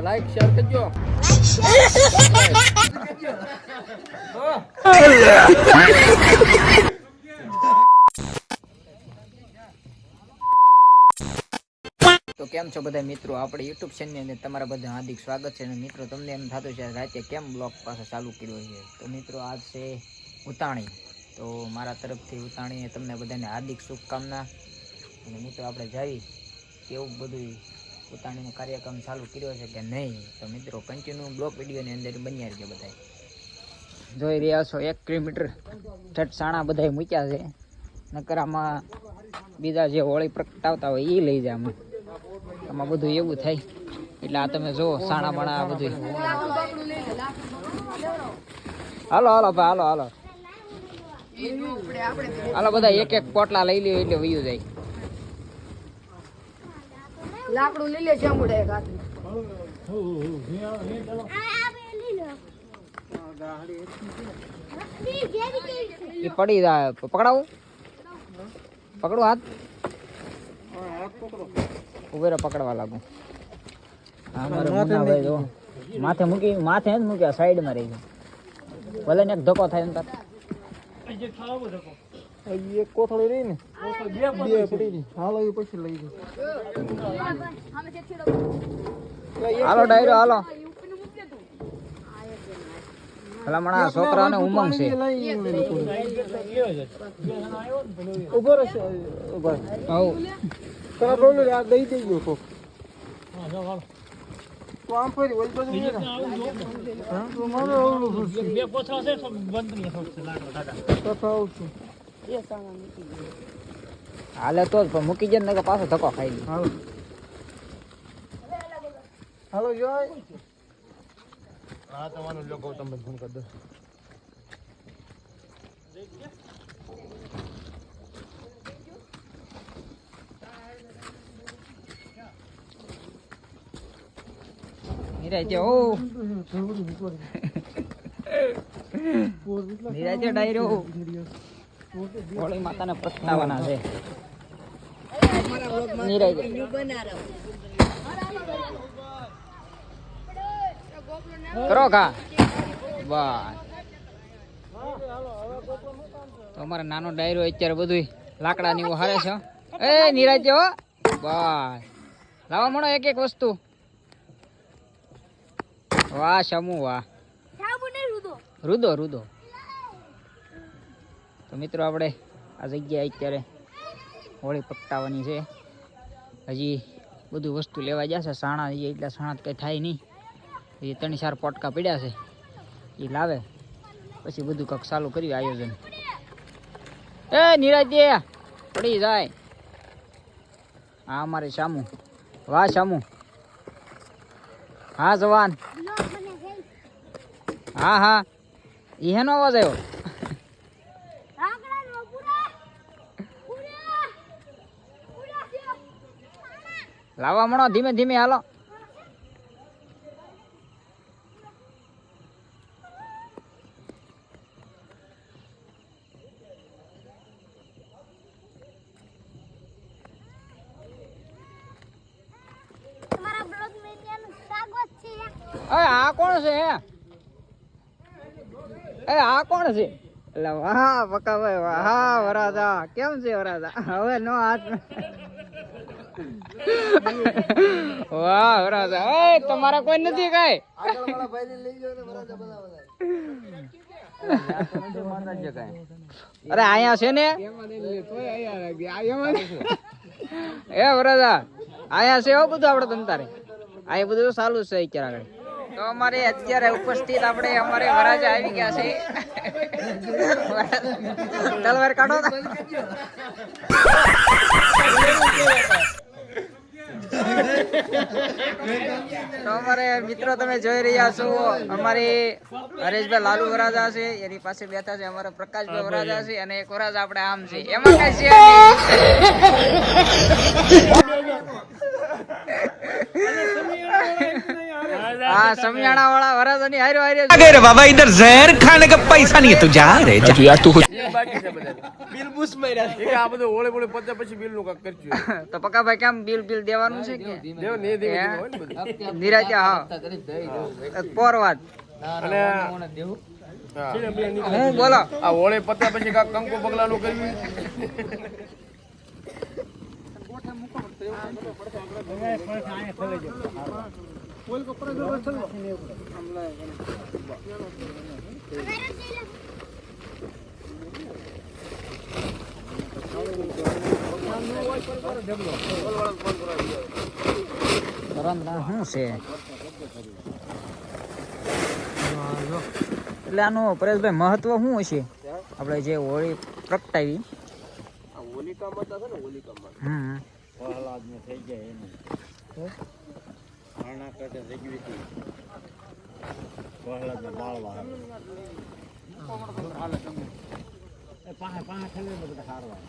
Like share કરજો. તો કેમ છો બધા મિત્રો, આપણે યુટ્યુબ ચેનલની અંદર તમારા બધા હાર્દિક સ્વાગત છે. અને મિત્રો તમને એમ થતું છે રાતે કેમ બ્લોગ પાછો ચાલુ કર્યો છે. તો મિત્રો આજ છે ઉતાણી, તો મારા તરફથી ઉતાણીને તમને બધાને હાર્દિક શુભકામના. અને મિત્રો આપણે જઈ કેવું બધું ઉતાણીનો કાર્યક્રમ ચાલુ કર્યો છે કે નહીં, તો મિત્રો કન્ટિન્યુ બ્લોગ વિડીયોની અંદર બન્યા રહેજો. બધા જોઈ રહ્યા છો 1 કિલોમીટર ઠટ સાણા બધા મૂક્યા છે. નકરામાં બીજા જે હોળી પ્રગટાવતા હોય એ લઈ જાય. આમાં બધું એવું થાય એટલે આ તમે જો સાણા બાણા બધું. હાલો હાલો ભાઈ, હાલો હાલો હાલો બધા એક એક પોટલા લઈ લ્યો એટલે વયું જાય. લાકડું લઈ લે જામુડા એક હાથ એ પડી જાય. પકડાવું? પકડું હાથ? ઉભેરો પકડવા લાગુ. માથે મૂકી, માથે જ મૂક્યા, સાઈડમાં રહી ગયો. ભલે ને એક ધક્કો થાય ને એક કોથળી રહી ને બે પડી ગઈ. હાલો એ પછી લઈ ગયો. હાલો ડાયરો હાલો. ભલામણા છોકરાને ઉમંગ છે. ઉભો રહેશે. દઈ દઈ ગયો કોક. તો આમ ફરી ઓલ બાજુ બે કોથળા છે બંધ નહીં હાલે તો જ મૂકી જાય ને પાછો ધક્કો ખાઈ લે. હાલો હાલો જોય. હા તમારો લોકો તમને ફોન કરી દો. નિરાજે હો, નિરાજે ડાયરો હોળી માતાને પ્રગટાવવાના છે. નિરાજે કરો કા બસ. તો અમારે નાનો ડાયરો અત્યારે બધું લાકડાની એવું હારે છે. એ નિરાજે હો બસ. લાવવા મળો એક એક વસ્તુ. વાહ શમુ વાહ. રુદો રુદો. તો મિત્રો આપણે આ જગ્યાએ અત્યારે હોળી પ્રગટાવવાની છે. હજી બધું વસ્તુ લેવા જશે. સાણા એટલા સાણા કંઈ થાય નહીં. એ 3-4 પોટકા પડ્યા છે, એ લાવે પછી બધું કંઈક ચાલુ કર્યું આયોજન. એ નિરાજે પડી જાય. હા અમારે શામુ. વાહ શામુ. હા જવાન. હા હા એનો અવાજ આવ્યો. લાવવા મળો ધીમે ધીમે હાલો. આ કોણ છે? આ કોણ છે? એટલે વાહ પકાભાઈ વાહ. વરાજા કેમ છે વરાજા? હવે નો હાથ. વાહ વરાજા. તમારા કોઈ નથી કઈ? અરે અહીંયા છે ને એ વરાજા અહીંયા છે એવું બધું આપડે તમ તારે. આ બધું ચાલુ છે અત્યારે આગળ. તો અમારે અત્યારે ઉપસ્થિત આપણે અમારે વરાજા આવી ગયા છે. તલવાર કાઢો. તો અમારે મિત્રો તમે જોઈ રહ્યા છો અમારી હરેશભાઈ લાલુ વરાજા છે, એની પાસે બેઠા છે અમારા પ્રકાશભાઈ વરાજા છે, અને એક વરાજા આપણે આમ છે. એમાં કઈ છે આ સમિયાણા વાળા વરાજાની હાર્યો હાર્યો अरे रे बाबा इधर जहर खाने का पैसा नहीं है तू जा रे जा यार तू બાકી છે બધા બિલ બુસ માર્યા આ બધું ઓળે ઓળે પત્યા પછી બિલ નું કાક કરજો તો પકાભાઈ કેમ બિલ બિલ દેવાનું છે કે દેવ ને દેવ હોય ને બધું નિરાતે હા પોરવાદ અને હું બોલો આ ઓળે પત્યા પછી કાક કંકુ પગલાનું કરવી શું છે એટલે આનું પરેશભાઈ મહત્વ શું હશે આપણે જે હોળી પ્રગટાવી હોલિકા માતા છે ને હોલિકા માતા હમ પ્રહલાદ ને થઈ ગયા એને આના કરતે જગવી હતી પ્રહલાદ ને બાળવા પાહે પાહે ખેલે બધા હારવા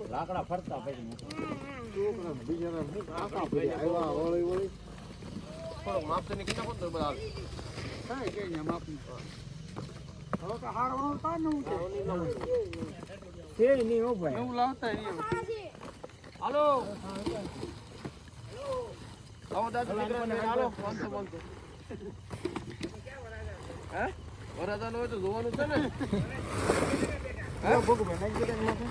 લાકડા ફરતા પછી બિચારા આકા પડી આવ્યા ઓળી ઓળી થોડો માપ ને કેટલા પડ બધા કાઈ કે ને માપ હવે તો હારવાનું તા ન છે ની હો ભાઈ એવું લાવતા નહીં હાલો આવો દાદા દીકરાને હાલો ફોન તો બોલતો હે વરાદાનો હોય તો જોવાનું છે ને હે ભોગ ભાઈ નાખી દે માથે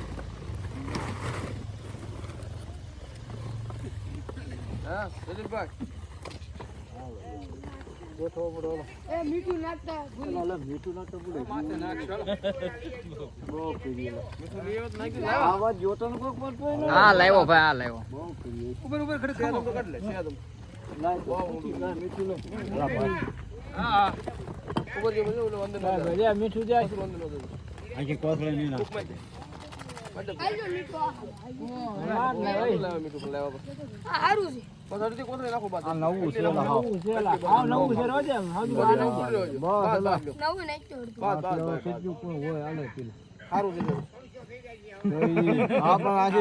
હા સજીલભાઈ ગોઠવો પડો એ મીઠું નાખતા અલા મીઠું નાખતો બોલે માથે નાખ ચાલો બહુ પીરી મીઠું લેવો તો નાખી લાવ આવાજ જોતો ને કોક પર કોઈ હા લાવ્યો ભાઈ આ લાવ્યો બહુ પીરી ઉપર ઉપર ખડે સેદમ તો કાઢ લે સેદમ લાવ બહુ મીઠું લે હા હા ઉપર જે મને ઓલો અંદર ના લે મીઠું જાય અંદર નો દે આખી કોથળે ની ના આજો મીઠું લાવ મીઠું લાવ આ હારું છે પધારતી કોથળે નાખો બાદ આ નવું છે હા નવું છે રોજે હાજુ બસ નવું નાખ્યું બસ કેટલું કોઈ હોય આલે પીલે સારું છે આ પણ આજે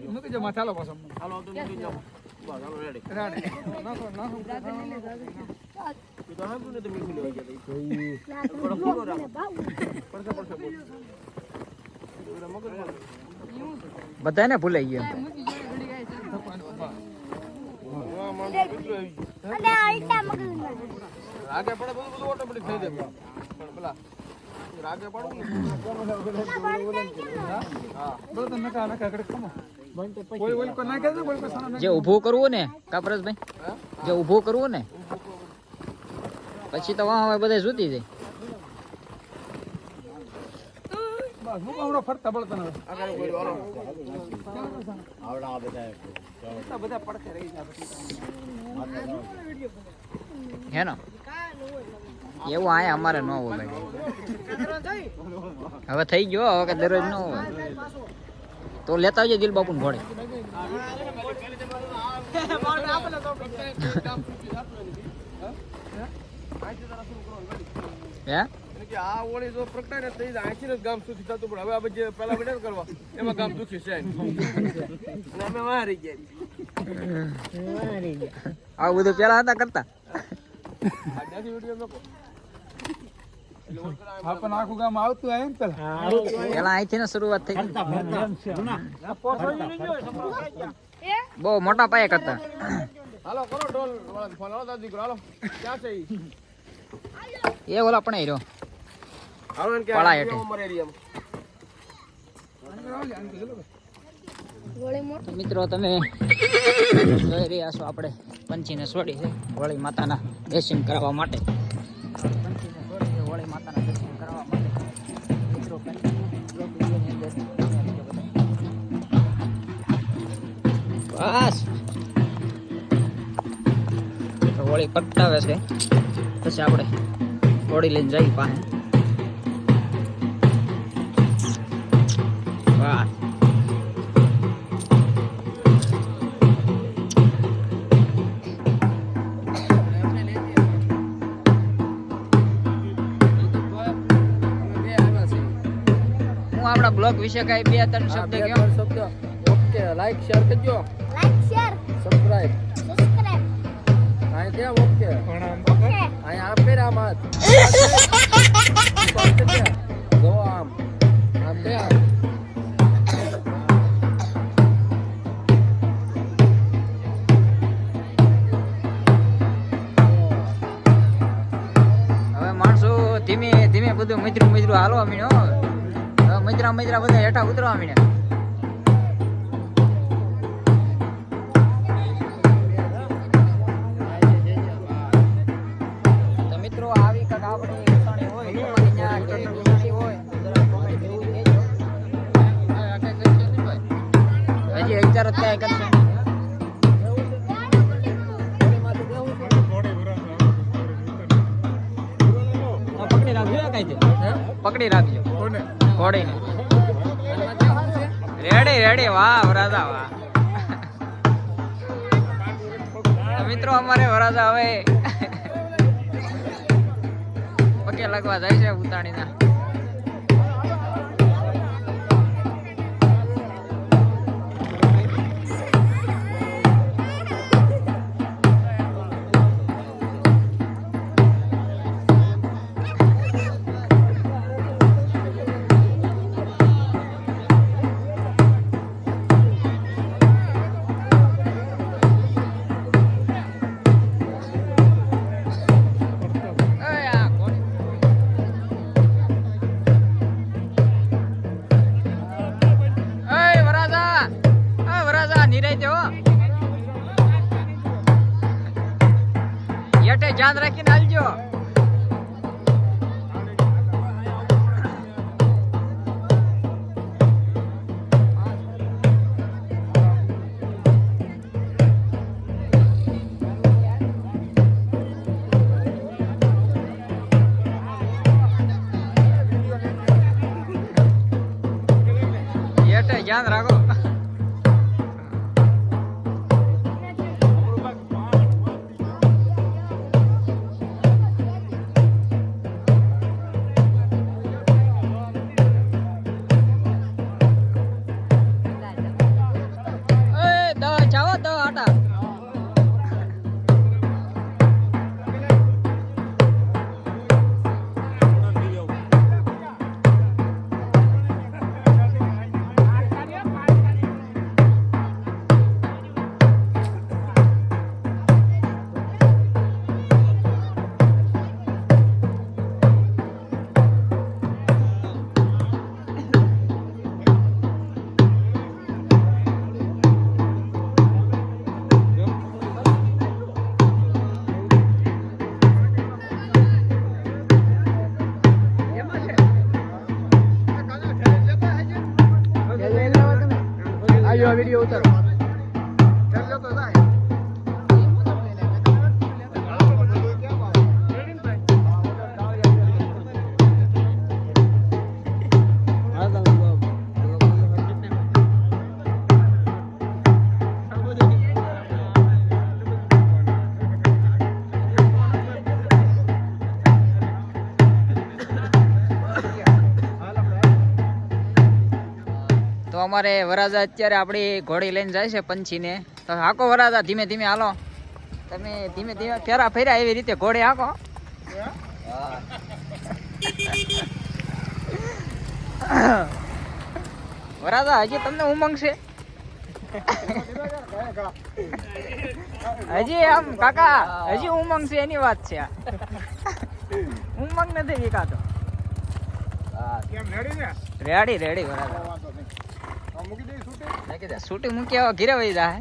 મૂકી દે માં ચાલો પાછો હાલો તો મૂકી જાવ બસ હાલો રેડી રેડી નાખો નાખો તો હા તો મીઠું લેવા ગયા થોડો પૂરો રાખો પડશે પડશે બોલ બધાને ભૂલાઈ ગયો રાગે પડે બધું ઓટોમેટિક થઈ જાય પણ પેલા રાગે પડું જે ઊભું કરવું ને કાપરસભાઈ જે ઊભું કરવું ને પછી તો વાહ હવે બધા જોતી જાય ફરતા પડતા આગળ કોઈ વાળો આવડા બધા પડતે રહી જાય હે ને એવું આયા અમારે ન હોય ભાઈ હવે થઈ ગયો હવે કે દરરોજ ન હોય તો લેતા આવજે દિલ બાપુ ઘોડે હે કે આ ઓળી જો પ્રગટાય ને તો આખી જ ગામ સુખી થતું પણ હવે આ જે પેલા વિડિયો કરવા એમાં ગામ દુખી છે અને અમે મારી ગયા આવું બધું પેલા હતા કરતા આ ત્યાંથી વિડિયો મેકો હા પણ આખું ગામ આવતું આવે ને પેલા પેલા અહીંથી ને શરૂઆત થઈ બહુ મોટા પાયે કરતા હાલો કરો ઢોલ વાળા ફોન હાલો દાદી હાલો ક્યાં છે ઈ એ ઓલા પણ રહ્યો હાલો ને કે પળા હેઠે. અમારે એરિયામાં મિત્રો તમે જોઈ રહ્યા છો આપણે પંચીને છોડી છે હોળી માતાના દર્શન કરવા માટે પંચીને છોડી છે હોળી માતાના દર્શન કરવા માટે મિત્રો વિડીયોની અંદર બસ તો હોળી પટાવે છે પછી આપણે હોળી લઈને જઈ પાસે વાહ આપણા બ્લોગ વિશે કઈ 2-3 શબ્દ કહો. શબ્દ ઓકે લાઈક શેર કરજો લાઈક શેર સબસ્ક્રાઇબ સબસ્ક્રાઇબ આ ત્યાં ઓકે ઓકે આ આપે રામ હાથ જો આમ આપે હવે માણસો ધીમે ધીમે બધું મિત્રો હાલવા મીણ્યો. હવે મિત્રો બધા હેઠા ઉતરવા મીણ્યા. તો મિત્રો આવી કાંઈક આપણી ઉતાણી હોય તમારી ત્યાં કેવી ઉતાણી હોય તો જરા comment જરૂર કહેજો. હજી વિચાર જ કાંઈ કરશે નહીં. પકડી રાખજો ઘોડીને. રેડી વાહ વરાજા વાહ. તો મિત્રો અમારે વરાજા હવે પગે લાગવા જાય છે ઉતાણીના. ધ્યાન રાખીને હાલજો. ધ્યાન રાખો. વિડીયો ઉતારો. તો અમારે વરાજા અત્યારે આપણી ઘોડી લઈને જાય છે પંછીને. તો હાકો વરાજા ધીમે ધીમે હાલો. તમે ધીમે ધીમે ફેરા ફેર્યા એવી રીતે ઘોડી હાકો. વરાજા હજી તમને ઉમંગ છે? હજી આમ કાકા હજી ઉમંગ છે એની વાત છે. ઉમંગ નથી વિકાતો. રેડી વરાજા. શૂટિંગ મૂકી આવો ઘીરે વહી જાય.